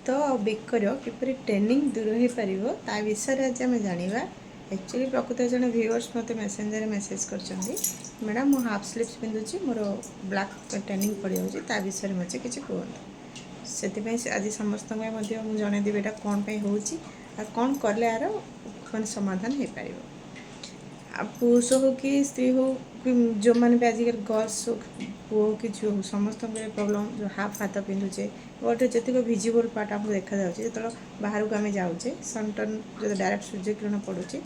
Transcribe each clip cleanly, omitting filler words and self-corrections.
हाथ और बेकर किपर ट्रेनिंग दूर हो पार ता विषय आज आम जाना। एक्चुअली प्रकृत जन व्यूअर्स मत मेसेंजर मेसेज कर मैडम मु हाफ स्लीव्स पिंधुची मोर ब्लैक ट्रेनिंग पड़ जाऊँगी ता विषय मुझे किसी कहतु से आज समस्त जनईदेवी यहाँ कौन हो कौन कले यार मैं समाधान हो पार पुरुष हो कि स्त्री हो कि जो मैंने भी आजिकल गर्ल्स हो पुओ कि झील हो समस्त प्रॉब्लम जो हाफ हाथ पिंधुचे गोटे जी विजिबल पार्ट आमको देखा जाए जो बाहर को आम जाऊे सनटन जो डायरेक्ट सूर्य किरण पड़ुचे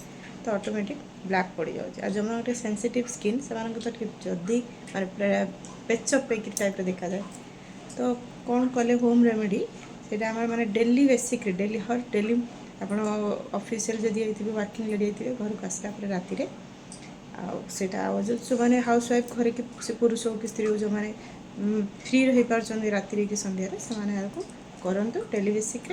तो ऑटोमेटिक ब्लैक पड़ जाऊँगे जो गोटे सेंसिटिव स्किन से तो जदि माने पेच पेक टाइप देखा जाए तो कौन कले होम रेमेडी से माने डेली बेसिक डेली हर डेली आप ऑफिशियल जदि वर्किंग लेडी घर को आसला राति आटा जो मैंने हाउस वाइफ घर कि पुरुष हो कि स्त्री हो जो मैंने फ्री रही पार्टी राति कि सन्ध्या से करूँ डेली बेसिक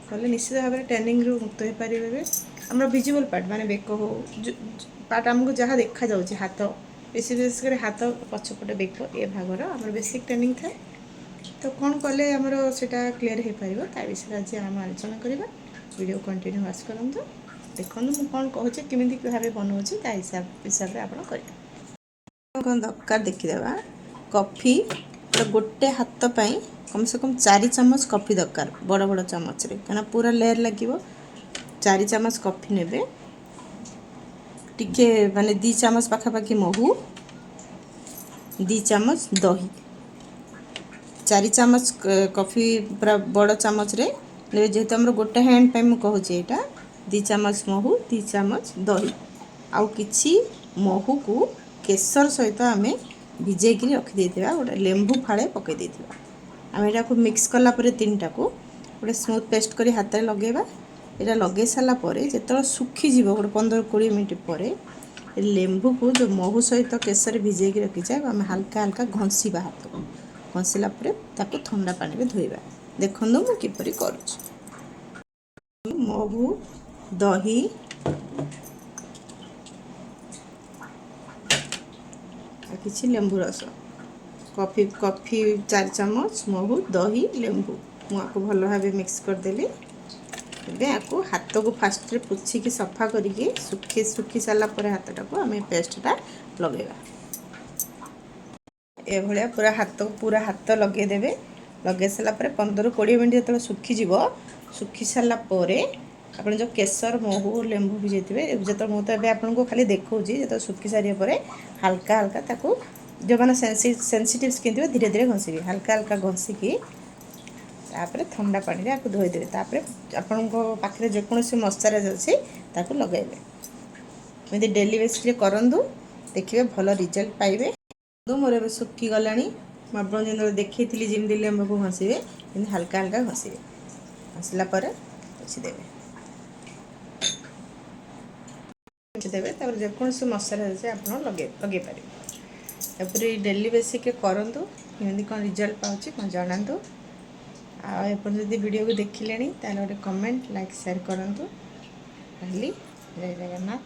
कले निश्चित भाव में ट्रेनिंग रू मुक्त हो पारे आम विजिबल पार्ट माने बेक हो पार्ट आमको जहाँ देखा जाऊँगी हाथ विशेषकर हाथ पछपटे बेक ए भागर आम बेसिक ट्रेनिंग थाए तो कौन कले आमर सेटा क्लीयर हो पार ता विषय आज आम आलोचना करवा वीडियो कंटिन्यू वाच करूँ देखो मुझे कौन कहूँ केमी भाव बनाऊँगी हिसाब से आप कौन दरकार देखीदेवा कॉफी गोटे हाथ पाई कम से कम 4 चम्मच कॉफी दरकार बड़ बड़ चम्मच रे कहना पूरा लेयर लगे 4 चम्मच कॉफी ने टिके माने 2 चम्मच पाखापाखि महू 2 चम्मच दही 4 चम्मच कॉफी पूरा बड़ चम्मच रे जेहेतु आम गोटे हैंड पे मुझे कहूँ यहाँ 2 चम्मच महू 2 चम्मच दही आउ किछि महू को केसर सहित आम भिजेक रखिदे गोटे लेंबू फाड़े पकई आम यहाँ को मिक्स कलापर 3टा को गोटे स्मूथ पेस्ट कर हाथ में लगेगा यहाँ लगे सारापर जो सुखीज गोटे 15-20 मिनट पर लेंबू को जो महू सहित केसर भिजेक रखीचे आम हल्का हल्का घसीबा हाथ को घसीला ठंडा पानी में धोइबा देखो मुझे किपरि करुछि महू दही किसी लेंबू रस कॉफी 4 चम्मच महू दही लेंबू मुझे भल भाव मिक्स करदेली आपको हाथ को फास्ट रे पोछिकी सफा करके सुखी सारापर हाथटा को आम पेस्टा लगेगा ए भाया पूरा हाथ लगेदेवे लगे सारापर 15-20 मिनट जो सुखी सारापर आप जो केसर महू लेंबू भिजे जो मुझे आपको खाली देखा जो सुखी सारापर हल्का हल्का ताकू जो मैंने सेंसिटिव स्किन थी धीरे धीरे घसीबे हल्का हल्का घसीकी तापर ठंडा पानी रे आपको धोईदेवे तापर आपण पाखे जेकोसी मॉइस्चराइज अच्छी ताकू लगेबे एमती डेली बेसिस करंतु देखिए भल रिजल्ट पाइबे मोर ए सुखी गला मुझे देखी जमी लेंबू को घसीबे हल्का हल्का घसीबे घसला पोछीदेवे देवे जेकोसी मॉइस्चराइज अच्छे आप लगे पारे तापर डेली बेसिक करंतु एमती कौन रिजल्ट पाऊँ मैं जनातु आपन जब वीडियो को देखिले गोटे कमेंट लाइक शेयर करूँ जय जगन्नाथ।